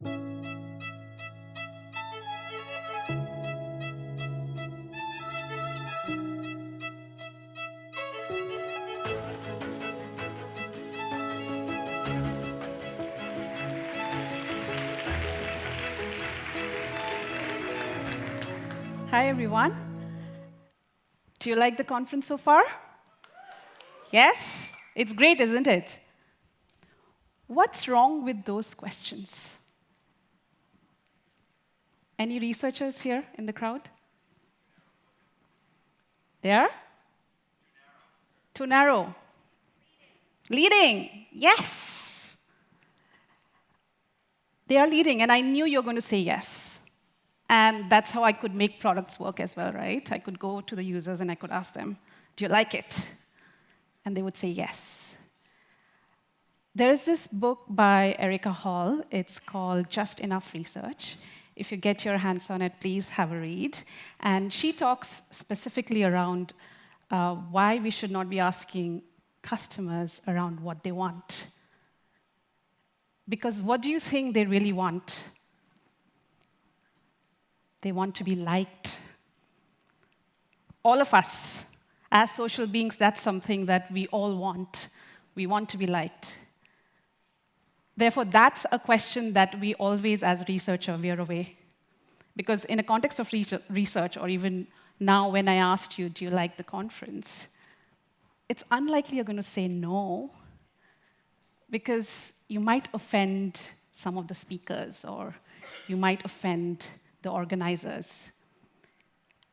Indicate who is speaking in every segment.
Speaker 1: Hi, everyone. Do you like the conference so far? Yes? It's great, isn't it? What's wrong with those questions? Any researchers here in the crowd? There? Too narrow. Leading. Yes. They are leading, and I knew you were going to say yes. And that's how I could make products work as well, right? I could go to the users and I could ask them, do you like it? And they would say yes. There is this book by Erica Hall. It's called Just Enough Research. If you get your hands on it, please have a read. And she talks specifically around why we should not be asking customers around what they want. Because what do you think they really want? They want to be liked. All of us, as social beings, that's something that we all want. We want to be liked. Therefore, that's a question that we always, as researchers, veer away. Because in a context of research, or even now when I asked you, do you like the conference? It's unlikely you're going to say no, because you might offend some of the speakers, or you might offend the organizers.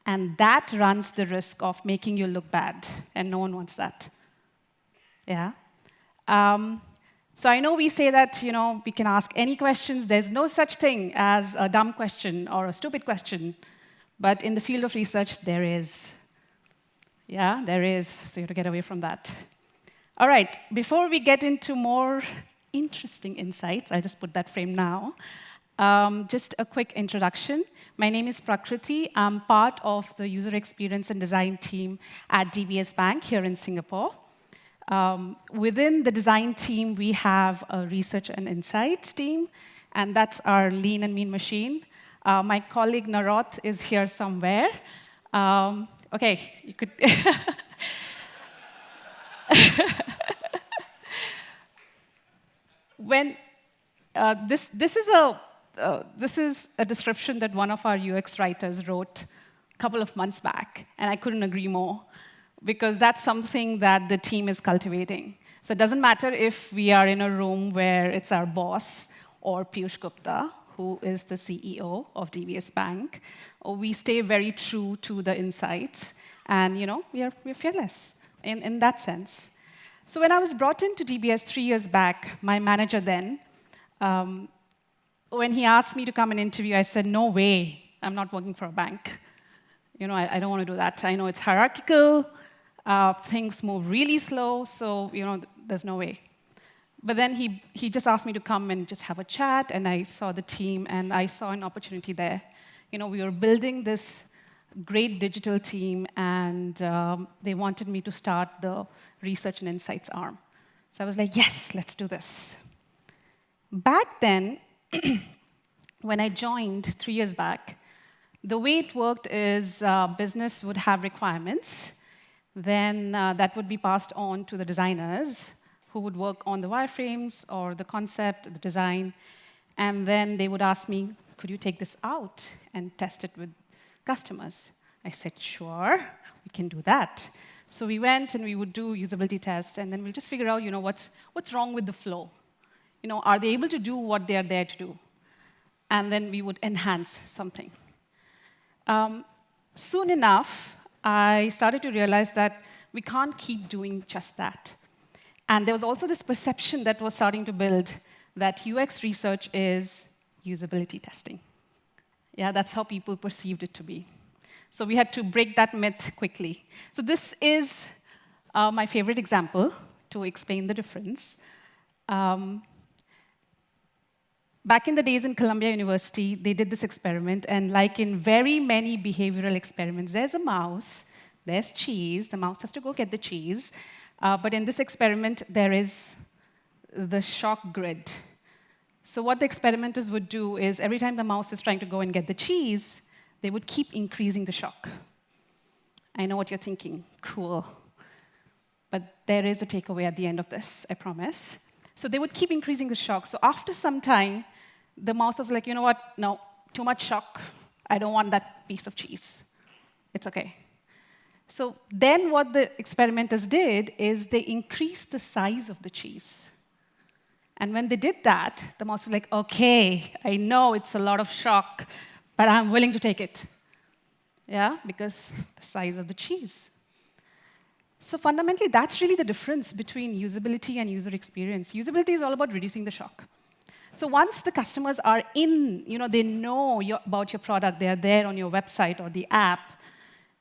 Speaker 1: And that runs the risk of making you look bad, and no one wants that. Yeah? So I know we say that we can ask any questions. There's no such thing as a dumb question or a stupid question. But in the field of research, there is. Yeah, there is. So you have to get away from that. All right, before we get into more interesting insights, I'll just put that frame now. Just a quick introduction. My name is Prakriti. I'm part of the user experience and design team at DBS Bank here in Singapore. Within the design team, we have a research and insights team, and that's our lean and mean machine. My colleague Narot is here somewhere. OK, you could. When this is a description that one of our UX writers wrote a couple of months back, and I couldn't agree more, because that's something that the team is cultivating. So it doesn't matter if we are in a room where it's our boss or Piyush Gupta, who is the CEO of DBS Bank, or we stay very true to the insights, and we're fearless in that sense. So when I was brought into DBS 3 years back, my manager then, when he asked me to come and interview, I said, no way, I'm not working for a bank. I don't want to do that. I know it's hierarchical, things move really slow, so there's no way. But then he just asked me to come and just have a chat, and I saw the team, and I saw an opportunity there. We were building this great digital team, and they wanted me to start the research and insights arm. So I was like, yes, let's do this. Back then, when I joined 3 years back, the way it worked is business would have requirements. Then that would be passed on to the designers, who would work on the wireframes or the concept, the design. And then they would ask me, could you take this out and test it with customers? I said, sure, we can do that. So we went and we would do usability tests, and then we'll just figure out what's wrong with the flow. Are they able to do what they're there to do? And then we would enhance something. Soon enough, I started to realize that we can't keep doing just that. And there was also this perception that was starting to build that UX research is usability testing. Yeah, that's how people perceived it to be. So we had to break that myth quickly. So this is my favorite example to explain the difference. Back in the days in Columbia University, they did this experiment, and like in very many behavioral experiments, there's a mouse, there's cheese, the mouse has to go get the cheese, but in this experiment, there is the shock grid. So what the experimenters would do is every time the mouse is trying to go and get the cheese, they would keep increasing the shock. I know what you're thinking, cruel. But there is a takeaway at the end of this, I promise. So they would keep increasing the shock. So after some time, the mouse was like, you know what? No, too much shock. I don't want that piece of cheese. It's OK. So then what the experimenters did is they increased the size of the cheese. And when they did that, the mouse was like, OK, I know it's a lot of shock, but I'm willing to take it. Yeah, because the size of the cheese. So fundamentally, that's really the difference between usability and user experience. Usability is all about reducing the shock. So once the customers are in, they know about your product, they are there on your website or the app,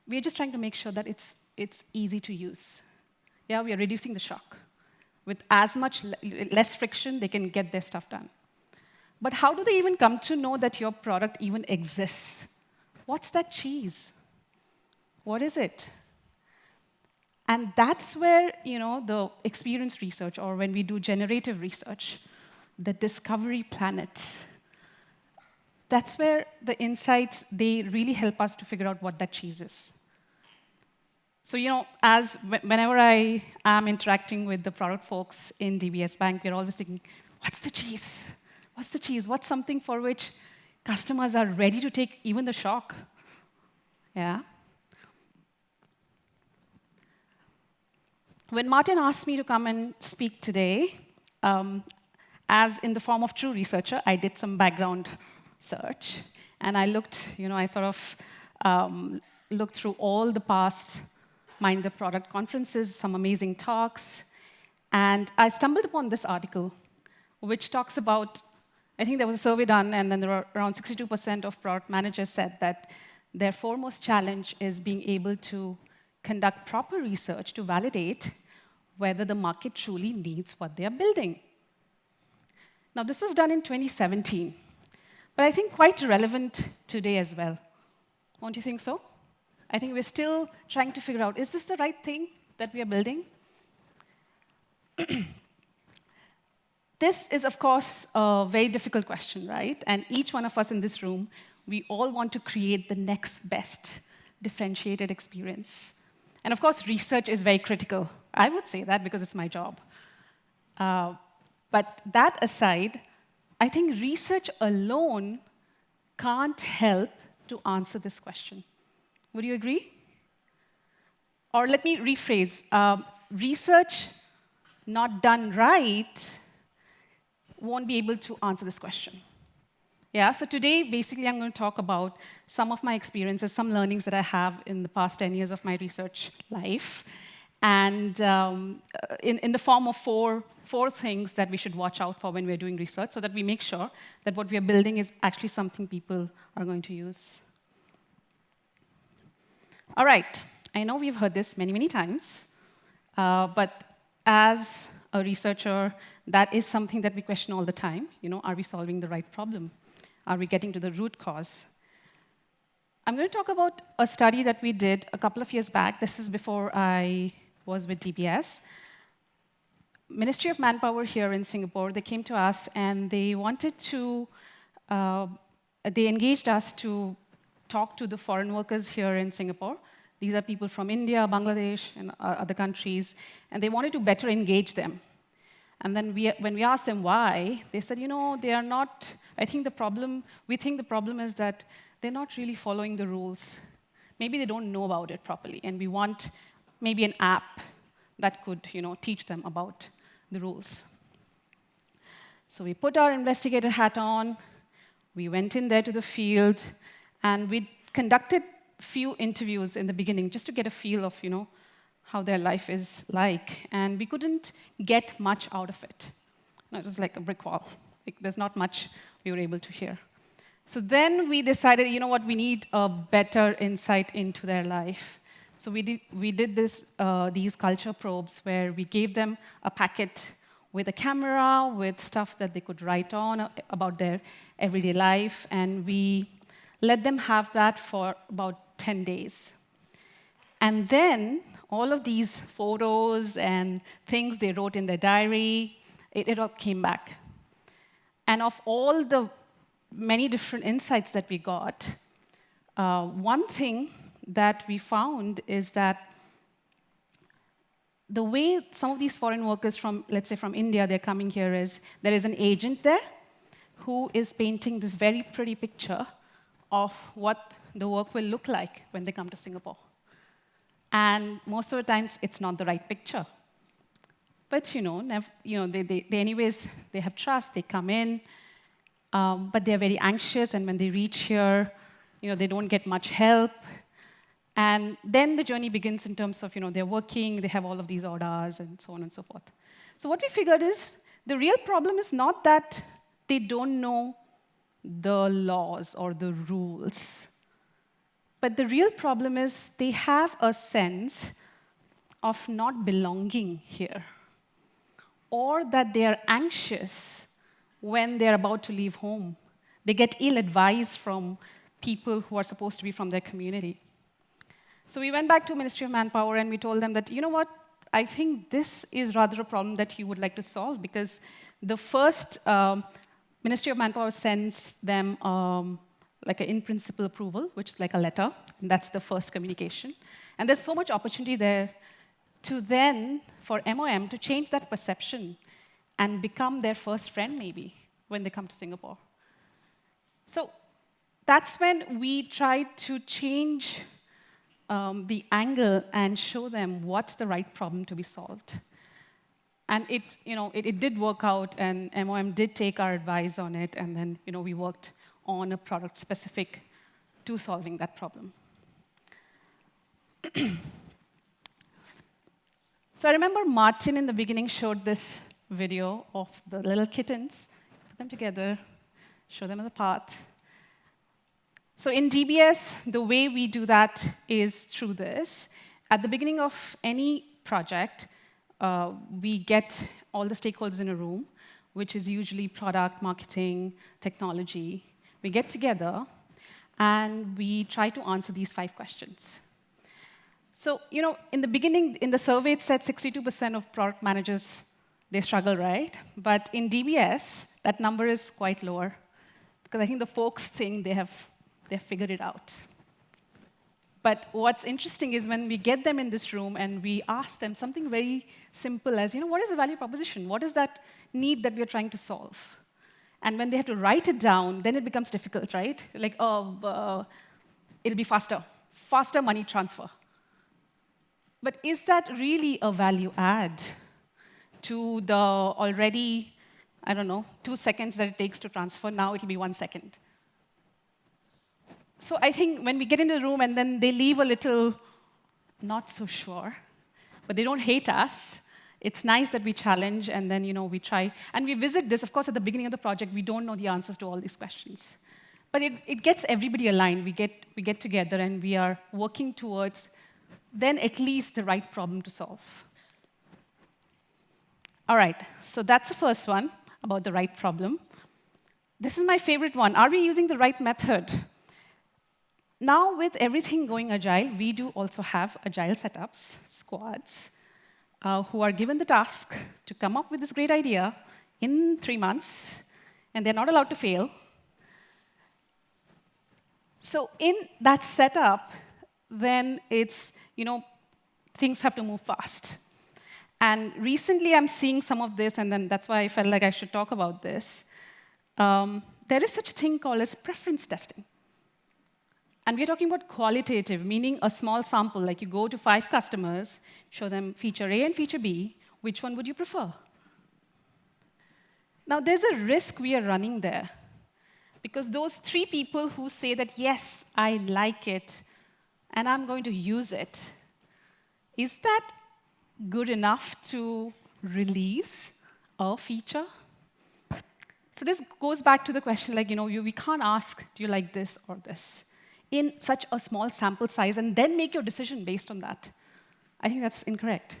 Speaker 1: we're just trying to make sure that it's easy to use. Yeah, we are reducing the shock. With as much less friction, they can get their stuff done. But how do they even come to know that your product even exists? What's that cheese? What is it? And that's where the experience research, or when we do generative research, the discovery planet, that's where the insights, they really help us to figure out what that cheese is. So whenever I am interacting with the product folks in DBS Bank, we're always thinking, what's the cheese? What's the cheese? What's something for which customers are ready to take even the shock? Yeah. When Martin asked me to come and speak today, as in the form of true researcher, I did some background search. And I looked, I sort of looked through all the past Mind the Product conferences, some amazing talks. And I stumbled upon this article, which talks about, I think there was a survey done, and then there were around 62% of product managers said that their foremost challenge is being able to conduct proper research to validate whether the market truly needs what they are building. Now, this was done in 2017, but I think quite relevant today as well. Don't you think so? I think we're still trying to figure out, is this the right thing that we are building? This is, of course, a very difficult question, right? And each one of us in this room, we all want to create the next best differentiated experience. And of course, research is very critical. I would say that because it's my job. But that aside, I think research alone can't help to answer this question. Would you agree? Or let me rephrase. Research not done right won't be able to answer this question. Yeah, so today, basically, I'm going to talk about some of my experiences, some learnings that I have in the past 10 years of my research life, and in the form of four things that we should watch out for when we're doing research, so that we make sure that what we're building is actually something people are going to use. All right, I know we've heard this many, many times, but as a researcher, that is something that we question all the time. Are we solving the right problem? Are we getting to the root cause? I'm going to talk about a study that we did a couple of years back. This is before I was with DBS. Ministry of Manpower here in Singapore, they came to us and they wanted to, they engaged us to talk to the foreign workers here in Singapore. These are people from India, Bangladesh, and other countries, and they wanted to better engage them. And then when we asked them why, they said, they are not, we think the problem is that they're not really following the rules. Maybe they don't know about it properly, and we want maybe an app that could, teach them about the rules. So we put our investigator hat on, we went in there to the field, and we conducted few interviews in the beginning just to get a feel of, how their life is like. And we couldn't get much out of it. It was like a brick wall. There's not much we were able to hear. So then we decided, we need a better insight into their life. So we did these culture probes where we gave them a packet with a camera, with stuff that they could write on about their everyday life, and we let them have that for about 10 days. And then all of these photos and things they wrote in their diary, it all came back. And of all the many different insights that we got, one thing that we found is that the way some of these foreign workers from, let's say, from India, they're coming here is there is an agent there who is painting this very pretty picture of what the work will look like when they come to Singapore. And most of the times, it's not the right picture. But they anyways, they have trust, they come in, but they're very anxious, and when they reach here, they don't get much help. And then the journey begins in terms of, they're working, they have all of these orders, and so on and so forth. So what we figured is, the real problem is not that they don't know the laws or the rules. But the real problem is they have a sense of not belonging here, or that they are anxious when they're about to leave home. They get ill advice from people who are supposed to be from their community. So we went back to Ministry of Manpower and we told them that, you know what, I think this is rather a problem that you would like to solve, because the first Ministry of Manpower sends them like an in-principle approval, which is like a letter, and that's the first communication. And there's so much opportunity there to then, for MOM, to change that perception and become their first friend, maybe, when they come to Singapore. So that's when we tried to change the angle and show them what's the right problem to be solved. And it did work out, and MOM did take our advice on it, and then we worked on a product specific to solving that problem. So I remember Martin in the beginning showed this video of the little kittens. Put them together, show them the path. So in DBS, the way we do that is through this. At the beginning of any project, we get all the stakeholders in a room, which is usually product, marketing, technology. We get together, and we try to answer these 5 questions. So, in the beginning, in the survey, it said 62% of product managers, they struggle, right? But in DBS, that number is quite lower, because I think the folks think they've figured it out. But what's interesting is when we get them in this room and we ask them something very simple as, what is the value proposition? What is that need that we're trying to solve? And when they have to write it down, then it becomes difficult, right? Like, it'll be faster money transfer. But is that really a value add to the already, 2 seconds that it takes to transfer? Now it'll be 1 second. So I think when we get into the room and then they leave a little not so sure, but they don't hate us. It's nice that we challenge, and then we try. And we visit this, of course, at the beginning of the project. We don't know the answers to all these questions. But it gets everybody aligned. We get together, and we are working towards then at least the right problem to solve. All right, so that's the first one, about the right problem. This is my favorite one. Are we using the right method? Now, with everything going agile, we do also have agile setups, squads, who are given the task to come up with this great idea in 3 months, and they're not allowed to fail. So in that setup, then it's, things have to move fast. And recently, I'm seeing some of this, and then that's why I felt like I should talk about this. There is such a thing called as preference testing. And we're talking about qualitative, meaning a small sample, like you go to 5 customers, show them feature A and feature B, which one would you prefer? Now, there's a risk we are running there, because those 3 people who say that, yes, I like it, and I'm going to use it, is that good enough to release a feature? So this goes back to the question, like, we can't ask, do you like this or this, in such a small sample size, and then make your decision based on that. I think that's incorrect.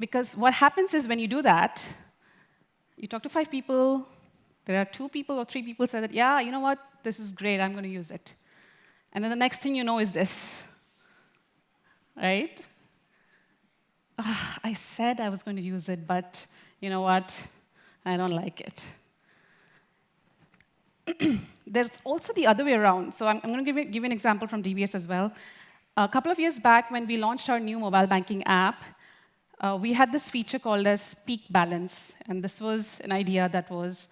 Speaker 1: Because what happens is when you do that, you talk to 5 people, there are 2 people or 3 people say that, yeah, you know what, this is great, I'm going to use it. And then the next thing you know is this, right? I said I was going to use it, but you know what, I don't like it. There's also the other way around. So I'm going to give you an example from DBS as well. A couple of years back, when we launched our new mobile banking app, we had this feature called as peak balance. And this was an idea that was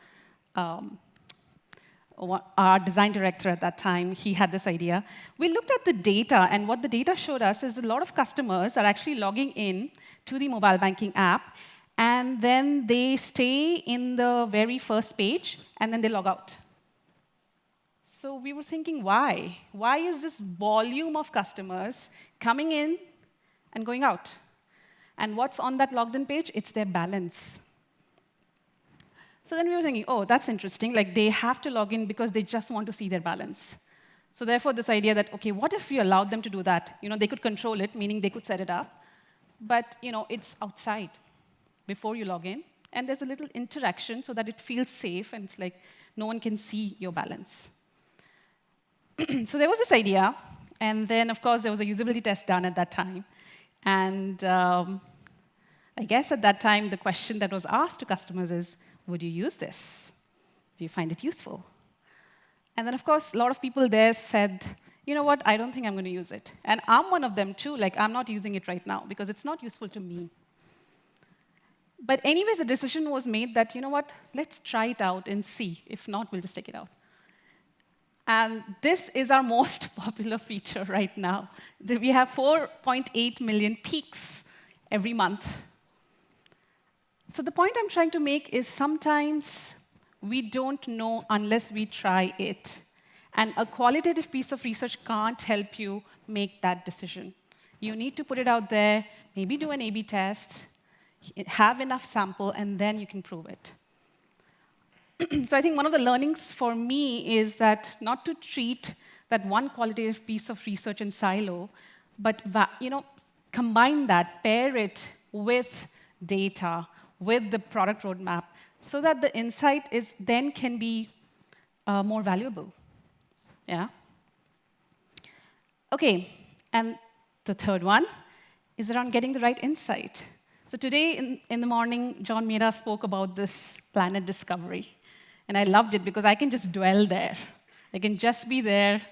Speaker 1: our design director at that time, he had this idea. We looked at the data, and what the data showed us is a lot of customers are actually logging in to the mobile banking app, and then they stay in the very first page, and then they log out. So we were thinking, why? Why is this volume of customers coming in and going out? And what's on that logged in page? It's their balance. So then we were thinking, oh, that's interesting. Like, they have to log in because they just want to see their balance. So therefore, this idea that, OK, what if we allowed them to do that? They could control it, meaning they could set it up. But it's outside before you log in. And there's a little interaction so that it feels safe, and it's like no one can see your balance. So there was this idea. And then, of course, there was a usability test done at that time. And I guess at that time, the question that was asked to customers is, would you use this? Do you find it useful? And then, of course, a lot of people there said, you know what, I don't think I'm going to use it. And I'm one of them, too. Like, I'm not using it right now because it's not useful to me. But anyways, the decision was made that, you know what, let's try it out and see. If not, we'll just take it out. And this is our most popular feature right now. We have 4.8 million peaks every month. So the point I'm trying to make is sometimes we don't know unless we try it. And a qualitative piece of research can't help you make that decision. You need to put it out there, maybe do an A/B test, have enough sample, and then you can prove it. So I think one of the learnings for me is that not to treat that one qualitative piece of research in silo, but combine that, pair it with data, with the product roadmap, so that the insight then can be more valuable. Yeah? OK, and the third one is around getting the right insight. So today in the morning, John Mira spoke about this planet discovery. And I loved it because I can just dwell there. I can just be there,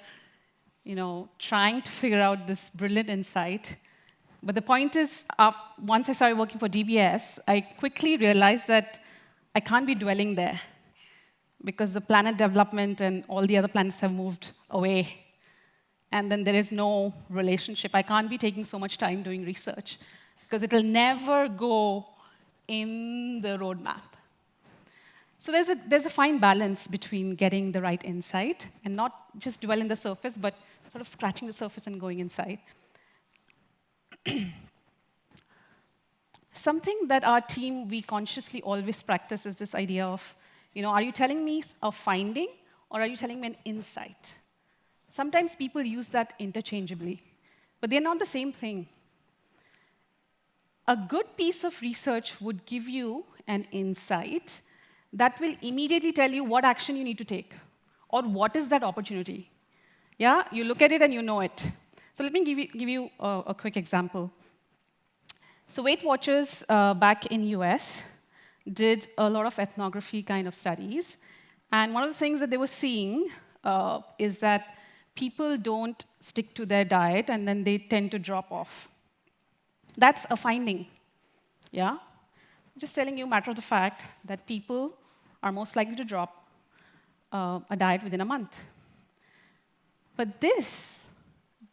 Speaker 1: trying to figure out this brilliant insight. But the point is, once I started working for DBS, I quickly realized that I can't be dwelling there because the planet development and all the other planets have moved away. And then there is no relationship. I can't be taking so much time doing research because it will never go in the roadmap. So there's a fine balance between getting the right insight and not just dwell in the surface, but sort of scratching the surface and going inside. Something that our team, we consciously always practice is this idea of, are you telling me a finding, or are you telling me an insight? Sometimes people use that interchangeably, but they're not the same thing. A good piece of research would give you an insight that will immediately tell you what action you need to take, or what is that opportunity. Yeah, you look at it and you know it. So let me give you a quick example. So Weight Watchers back in US did a lot of ethnography kind of studies. And one of the things that they were seeing is that people don't stick to their diet, and then they tend to drop off. That's a finding. Yeah? Just telling you, matter of the fact, that people are most likely to drop a diet within a month. But this,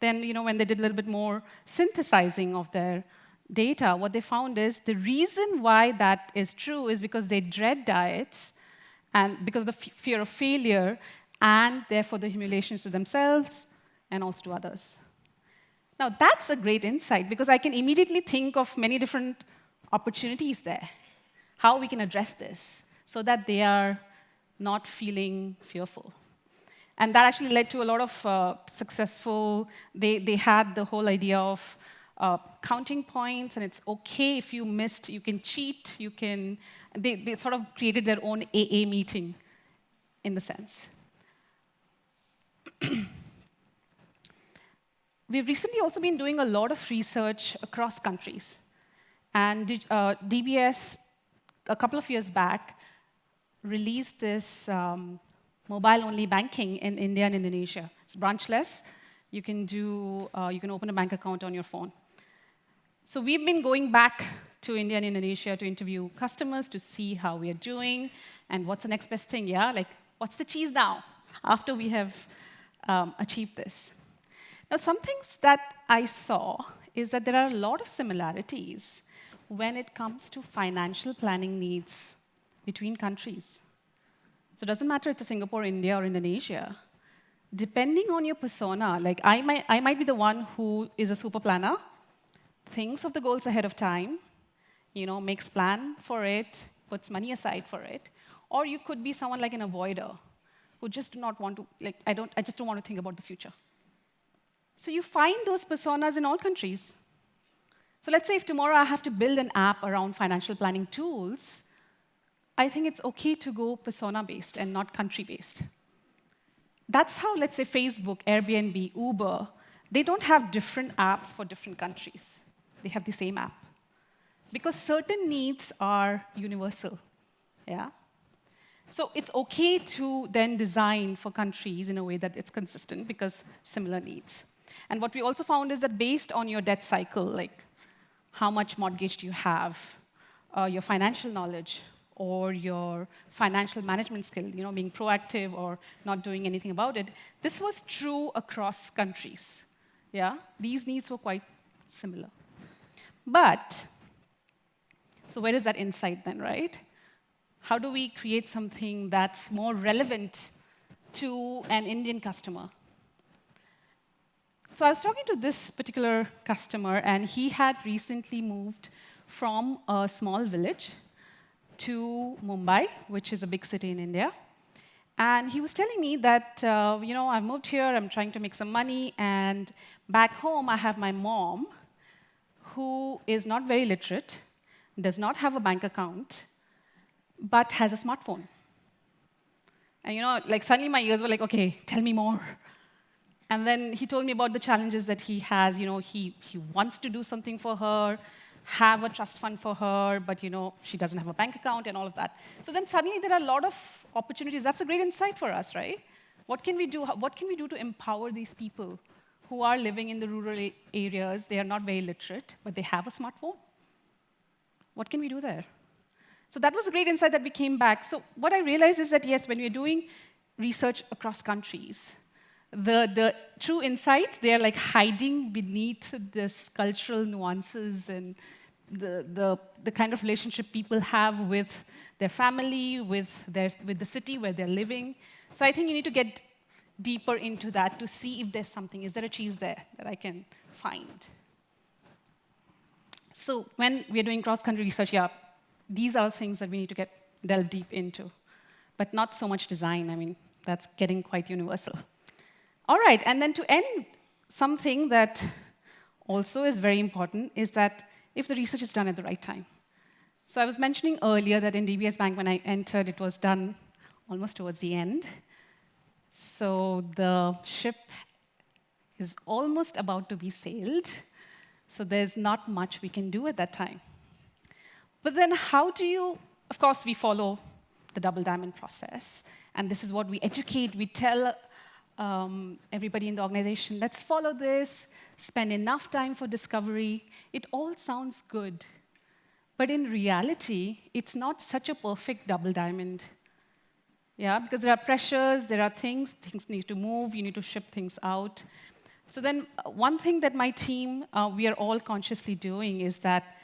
Speaker 1: then, when they did a little bit more synthesizing of their data, what they found is the reason why that is true is because they dread diets, and because of the fear of failure, and therefore the humiliations to themselves and also to others. Now, that's a great insight, because I can immediately think of many different opportunities there, how we can address this, so that they are not feeling fearful. And that actually led to a lot of successful, they had the whole idea of counting points, and it's OK if you missed, you can cheat, they sort of created their own AA meeting, in the sense. We've recently also been doing a lot of research across countries. And DBS, a couple of years back, released this mobile-only banking in India and Indonesia. It's branchless. You can open a bank account on your phone. So we've been going back to India and Indonesia to interview customers to see how we are doing and what's the next best thing, yeah? Like, what's the cheese now after we have achieved this? Now, some things that I saw is that there are a lot of similarities when it comes to financial planning needs between countries. So it doesn't matter if it's Singapore, India, or Indonesia. Depending on your persona, like I might be the one who is a super planner, thinks of the goals ahead of time, makes plan for it, puts money aside for it. Or you could be someone like an avoider who just do not want to, I just don't want to think about the future. So you find those personas in all countries. So let's say if tomorrow I have to build an app around financial planning tools, I think it's OK to go persona-based and not country-based. That's how, let's say, Facebook, Airbnb, Uber, they don't have different apps for different countries. They have the same app. Because certain needs are universal. Yeah? So it's OK to then design for countries in a way that it's consistent because similar needs. And what we also found is that based on your debt cycle, like how much mortgage do you have, your financial knowledge, or your financial management skill, being proactive or not doing anything about it, this was true across countries. Yeah? These needs were quite similar. But, so where is that insight then, right? How do we create something that's more relevant to an Indian customer? So I was talking to this particular customer, and he had recently moved from a small village to Mumbai, which is a big city in India. And he was telling me that, I moved here, I'm trying to make some money, and back home I have my mom, who is not very literate, does not have a bank account, but has a smartphone. And suddenly my ears were like, OK, tell me more. And then he told me about the challenges that he has. He wants to do something for her, have a trust fund for her, but she doesn't have a bank account and all of that. So then suddenly there are a lot of opportunities. That's a great insight for us, right? What can we do? What can we do to empower these people who are living in the rural areas? They are not very literate, but they have a smartphone. What can we do there? So that was a great insight that we came back. So what I realized is that, yes, when we're doing research across countries, the true insights, they are like hiding beneath this cultural nuances and the kind of relationship people have with their family, with the city where they're living. So I think you need to get deeper into that to see if there's something. Is there a cheese there that I can find? So when we're doing cross-country research, yeah, these are things that we need to delve deep into, but not so much design. I mean, that's getting quite universal. All right, and then to end, something that also is very important is that if the research is done at the right time. So I was mentioning earlier that in DBS Bank, when I entered, it was done almost towards the end. So the ship is almost about to be sailed. So there's not much we can do at that time. But then how do you, of course, we follow the double diamond process. And this is what we educate, we tell everybody in the organization, let's follow this, spend enough time for discovery. It all sounds good. But in reality, it's not such a perfect double diamond. Yeah, because there are pressures, there are things need to move, you need to ship things out. So then one thing that my team, we are all consciously doing is that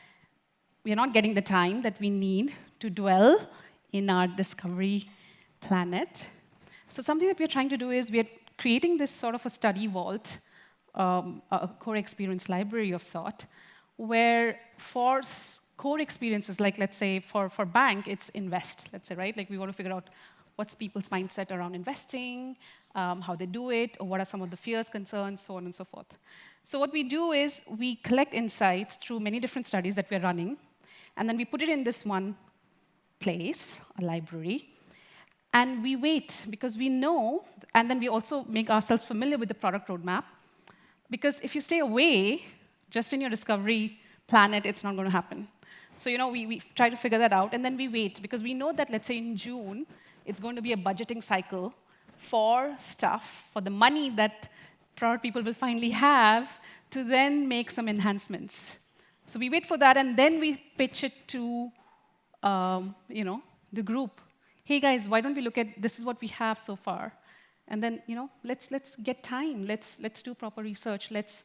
Speaker 1: we are not getting the time that we need to dwell in our discovery planet. So something that we're trying to do is we're creating this sort of a study vault, a core experience library of sort, where for core experiences, like let's say for bank, it's invest, let's say, right? Like we want to figure out what's people's mindset around investing, how they do it, or what are some of the fears, concerns, so on and so forth. So what we do is we collect insights through many different studies that we're running, and then we put it in this one place, a library, and we wait, because we know, and then we also make ourselves familiar with the product roadmap, because if you stay away, just in your discovery planet, it's not going to happen. So, we try to figure that out, and then we wait, because we know that, let's say, in June, it's going to be a budgeting cycle for stuff, for the money that product people will finally have to then make some enhancements. So we wait for that, and then we pitch it to, the group. Hey, guys, why don't we look at, this is what we have so far. And then, let's get time. Let's do proper research. Let's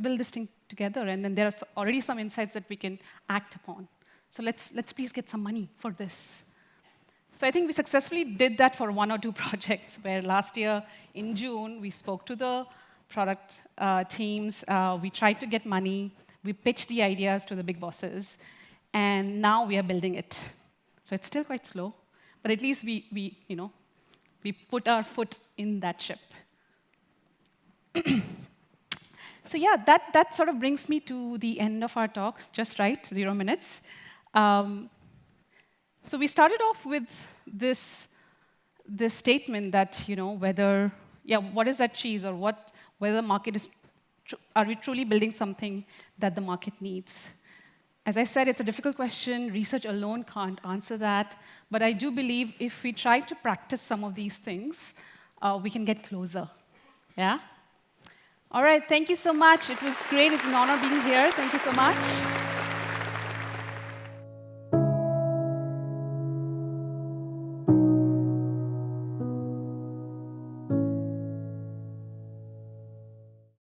Speaker 1: build this thing together. And then there are already some insights that we can act upon. So let's please get some money for this. So I think we successfully did that for 1 or 2 projects, where last year in June, we spoke to the product teams. We tried to get money. We pitched the ideas to the big bosses. And now we are building it. So it's still quite slow. But at least we put our foot in that ship. So yeah, that sort of brings me to the end of our talk, just right, 0 minutes. So we started off with this statement that, what is that cheese, or whether the market is, are we truly building something that the market needs? As I said, it's a difficult question. Research alone can't answer that. But I do believe if we try to practice some of these things, we can get closer. Yeah? All right, thank you so much. It was great. It's an honor being here. Thank you so much.